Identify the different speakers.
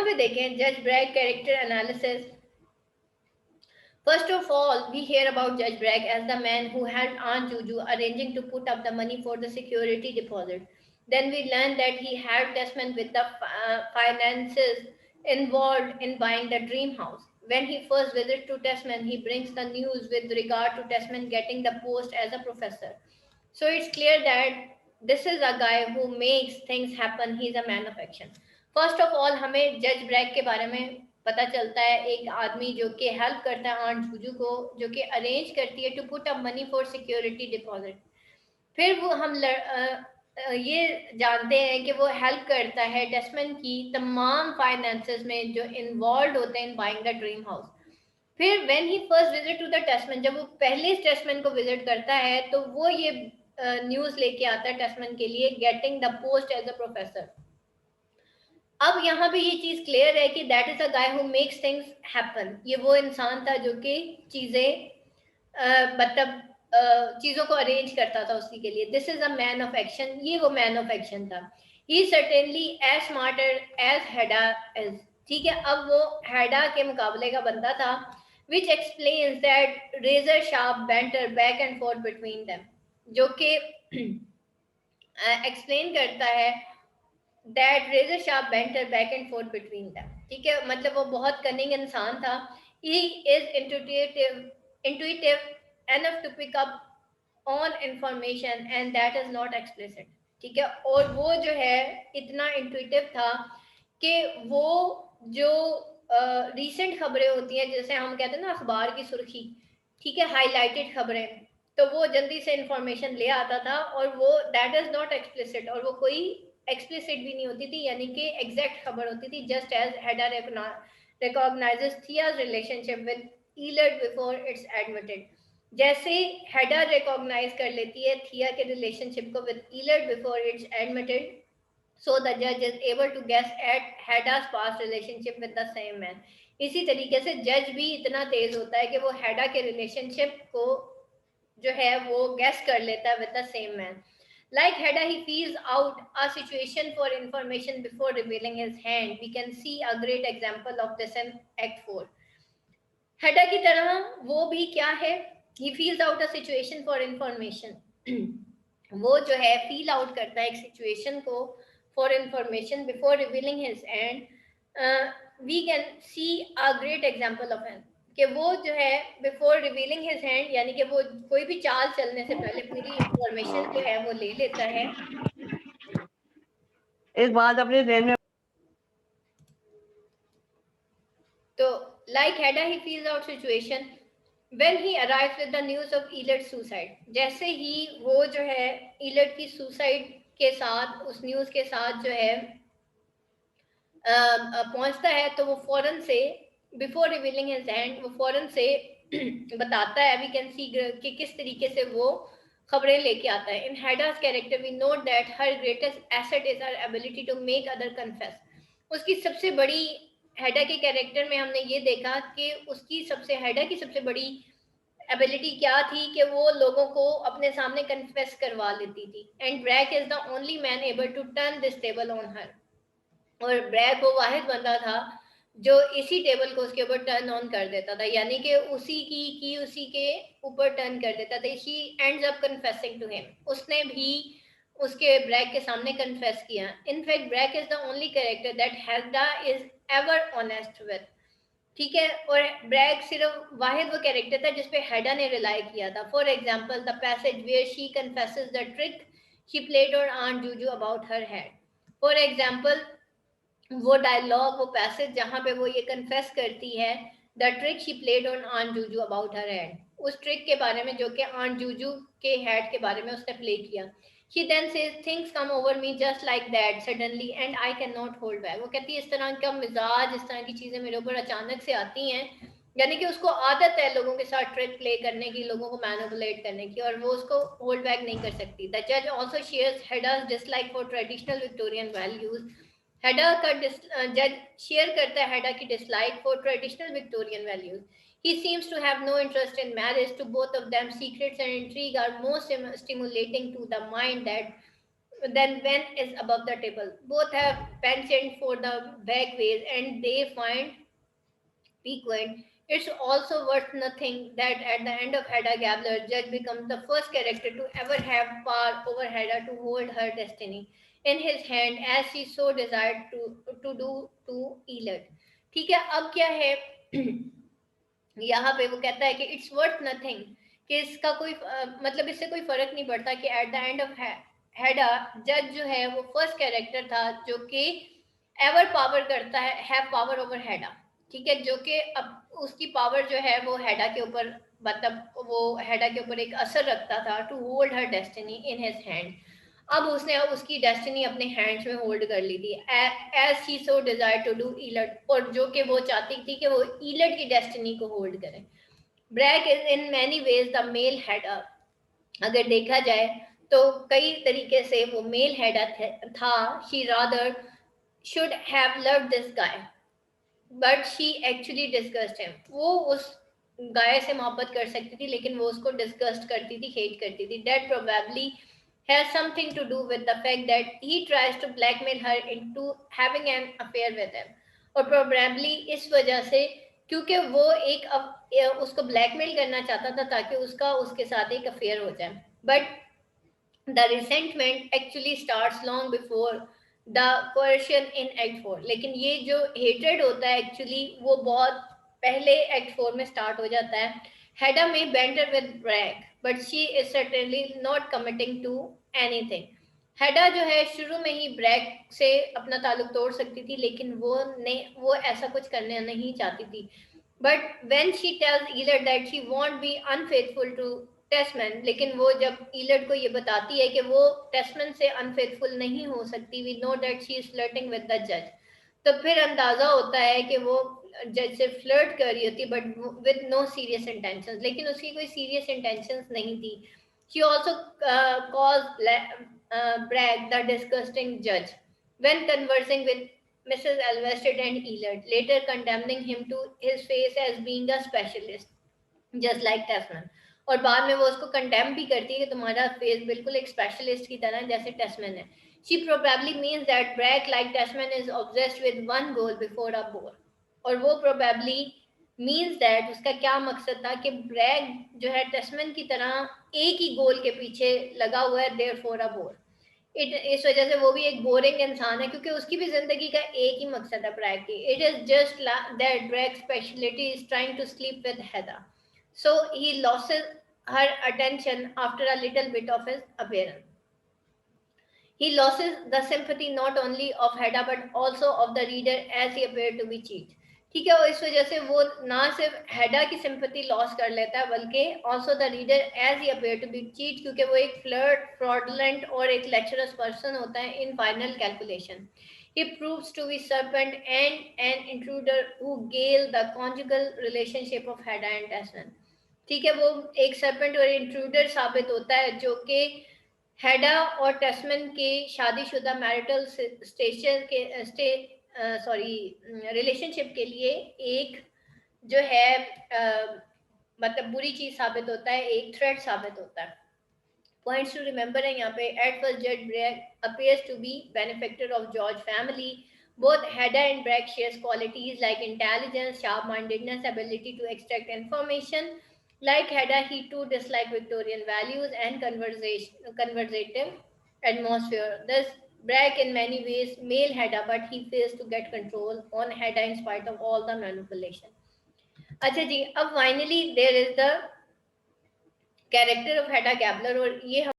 Speaker 1: पे देखें जज Brack character analysis. First of all, we hear about Judge Bragg as the man who helped Aunt Juju arranging to put up the money for the security deposit. Then we learn that he helped Desmond with the finances involved in buying the dream house. When he first visits to Desmond, he brings the news with regard to Desmond getting the post as a professor. So it's clear that this is a guy who makes things happen. He's a man of action. First of all हमें जज Bragg के बारे में पता चलता है, एक आदमी जो कि हेल्प करता है आंट जूजू को, जो कि अरेंज करती है to put up money for security deposit. फिर वो हम ये जानते हैं कि वो हेल्प करता है डेस्मंड की तमाम फाइनेंसेस में जो इन्वॉल्व होते हैं in buying the dream house. फिर when he first visit to the Tesman, जब वो पहले टेस्टमैन को विजिट करता है तो वो ये न्यूज़ लेके आता है टेस्टमैन के लिए, getting the post as a professor. अब यहाँ पे ये चीज क्लियर है कि that is a guy who makes things happen. ये वो इंसान था जो कि चीजें मतलब चीजों को अरेंज करता था उसके लिए. This is a man of action. ये वो मैन ऑफ एक्शन था. He certainly as smarter as Hedda is. ठीक है, अब वो हेडा के मुकाबले का बंदा था. Which explains that razor sharp banter back and forth between them, जो कि एक्सप्लेन करता है that razor sharp banter back and forth between them. ठीक है, मतलब वो बहुत कनिंग इंसान था. he is intuitive enough to pick up on information and that is not explicit. ठीक है, और वो जो है इतना इंट्यूटिव था कि वो जो रीसेंट खबरें होती हैं, जैसे हम कहते हैं ना अखबार की सुर्खी, ठीक है, हाईलाइटेड खबरें, तो वो जल्दी से इंफॉर्मेशन ले आता था और वो दैट इज नॉट एक्सप्लिसिट, और वो कोई एक्सप्लिसिट भी नहीं होती थी, यानी कि एग्जैक्ट खबर होती थी. Just as Hedda recognises Thea's relationship with Eilert before it's admitted. जैसे हेडा रिकॉग्नाइज कर लेती है थिया के रिलेशनशिप को with Eilert before it's admitted, so the judge is able to guess at Hedda's past relationship with the same man. इसी तरीके से जज भी इतना तेज होता है कि वो हेडा के रिलेशनशिप को जो है वो गेस कर लेता है with the same man. Like Hedda, he feels out a situation for information before revealing his hand. We can see a great example of this in Act 4. Hedda की तरह वो भी क्या है, he feels out a situation for information. वो जो है feel out करता है एक सिचुएशन को for information before revealing his end. We can see a great example of an, कि वो जो है बिफोर रिवीलिंग हिज हैंड, यानी कि वो कोई भी चाल चलने से पहले पूरी इंफॉर्मेशन जो है वो ले लेता है.
Speaker 2: एक बात अपने ध्यान में,
Speaker 1: तो like Hedda he feels out situation when he arrives with the news of Eilert suicide. जैसे ही वो जो है ईलर्ट की सुसाइड के साथ, उस न्यूज़ के साथ जो है पहुंचता है, तो वो फौरन से बिफोर रिवीलिंग हिज हैंड वो फौरन से बताता है. वी कैन सी कि किस तरीके से वो खबरें लेके आता है. In Hedda's character we note that her greatest asset is her ability to make other confess. उसकी सबसे बड़ी, हेडा के कैरेक्टर में हमने ये देखा कि उसकी सबसे, हेडा की सबसे बड़ी एबिलिटी क्या थी कि वो लोगों को अपने सामने कन्फेस करवा लेती थी. And Brack is the only man able to turn this table on her. और ब्रैग वो वाहिद बंदा था जो इसी टेबल को उसके ऊपर टर्न ऑन कर देता था, यानी कि उसी की उसी के ऊपर टर्न कर देता था. She ends up confessing to him. उसने भी उसके ब्रैग के सामने कन्फेस किया. In fact Brack is the only character that Hedda is ever honest with. ठीक है, और ब्रैग सिर्फ वाहिद वो कैरेक्टर था जिसपे हेडा ने रिलाई किया था. For example the passage where she confesses the trick she played on aunt Juju about her head. For example वो डायलॉग, वो पैसेज जहाँ पे वो ये कन्फेस करती है the trick she played on aunt Juju about her head, उस trick के बारे में जो कि आंट जूजू के हेड के बारे में उसने प्ले किया. She then says things come over me just like that suddenly and I cannot hold back. वो कहती है इस तरह का मिजाज, इस तरह की चीजें मेरे ऊपर अचानक से आती हैं, यानी कि उसको आदत है लोगों के साथ ट्रिक प्ले करने की, लोगों को मैनिपुलेट करने की, और वो उसको होल्ड बैक नहीं कर सकती. द जज also shares हेडा's dislike for traditional Victorian values. हेडा का जज शेयर करता है हेडा की dislike for traditional Victorian values. He seems to have no interest in marriage. To both of them, secrets and intrigue are more stimulating to the mind then Wen is above the table. Both have penchant for the back ways and they find piquant. It's also worth nothing that at the end of Hedda Gabler, Judge becomes the first character to ever have power over Hedda to hold her destiny in his hand as she so desired to do to Elad. ठीक है, अब क्या है यहाँ पे वो कहता है कि इट्स वर्थ नथिंग, कि इसका कोई मतलब इससे कोई फर्क नहीं पड़ता कि एट द एंड ऑफ हेडा जज जो है वो फर्स्ट कैरेक्टर था जो कि एवर पावर करता है, हैव पावर ओवर हेडा। ठीक है, जो कि अब उसकी पावर जो है वो हेडा के ऊपर, मतलब वो हेडा के ऊपर एक असर रखता था, to hold her destiny in his hand. अब उसने उसकी डेस्टिनी अपने हैंड्स में होल्ड कर ली थी as she so desire to do Eilert, और जो कि वो चाहती थी कि वो ईलट की डेस्टिनी को होल्ड करे। Brack is in many ways the male Hedda. अगर देखा जाए तो कई तरीके से वो मेल हेडर था। She rather should have loved this guy but she actually disgust him. वो उस गाय से मोहब्बत कर सकती थी लेकिन वो उसको डिस्गस्ट करती थी, हेट करती थी। That probably has something to do with the fact that he tries to blackmail her into having an affair with him, और probably इस वजह से, क्योंकि वो उसको ब्लैकमेल करना चाहता था ताकि उसका उसके साथ एक अफेयर हो जाए। But the resentment actually starts long before the coercion in act 4। लेकिन ये जो हेटेड होता है एक्चुअली वो बहुत पहले एक्ट 4 में स्टार्ट हो जाता है। हेडा में banter with Brack but she is certainly not committing to anything. Hedda जो है शुरू में ही ब्रैक से अपना ताल्लुक तोड़ सकती थी लेकिन वो ऐसा कुछ करने नहीं चाहती थी। But when she tells Eilert that she won't be unfaithful to Tesman, लेकिन वो जब ईलट को ये बताती है कि वो टेस्टमैन से अनफेथफुल नहीं हो सकती, we know that she is flirting with the जज, तो फिर अंदाजा होता है कि वो जज से फ्लर्ट कर रही होती but with no serious intentions, लेकिन उसकी कोई सीरियस इंटेंशंस नहीं थी। She also cause Brack the disgusting जज when conversing with Mrs. Alvested and Elert, later condemning him to his face as being a specialist, just like Tasman। और बाद में वो उसको कंडेम भी करती है कि तुम्हारा फेस बिल्कुल एक स्पेशलिस्ट की तरह जैसे टेस्मैन है। She probably means that Brack, like Tasman, is obsessed with one goal before a boar। और वो probably means that उसका क्या मकसद था कि ब्रैग जो है टेस्मैन की तरह एक ही गोल के पीछे लगा हुआ है, therefore a boar। इस वजह से वो भी एक बोरिंग इंसान है क्योंकि उसकी भी जिंदगी का एक ही मकसद है ब्रैग की। It is just that Brack speciality is trying to sleep with Hedda, so he loses her attention after a little bit of his appearance। He loses the sympathy not only of Hedda but also of the reader as he appeared to be cheat। ठीक है, और इस वजह से वो ना सिर्फ हेडा की सिंपैथी लॉस कर लेता है बल्कि also the reader as he appear to be cheat, क्योंकि वो एक फ्लर्ट, फ्रॉडलेंट और एक लेक्चरस पर्सन होता है in final calculation. He proves to be serpent and an intruder who gale the conjugal relationship of Hedda and Tasman। ठीक है, वो एक सर्पेंट और इंट्रूडर साबित होता है जो कि हेडा और टेस्मन के शादीशुदा मैरिटल स्टेशन के रिलेशनशिप के लिए एक जो है मतलब बुरी चीज साबित होता है, एक थ्रेट साबित होता है। पॉइंट्स टू रिमेंबर है यहाँ पे। एट फर्स्ट जज brake appears to be benefactor of George family। Both Hedda and Brack shares qualities like intelligence, sharp-mindedness, ability to extract information. Like Hedda, he too disliked Victorian values and conversative atmosphere. Thus, Brack in many ways male Hedda, but he fails to get control on Hedda in spite of all the manipulation। अच्छा जी, अब finally there is the character of Hedda Gabler, और ये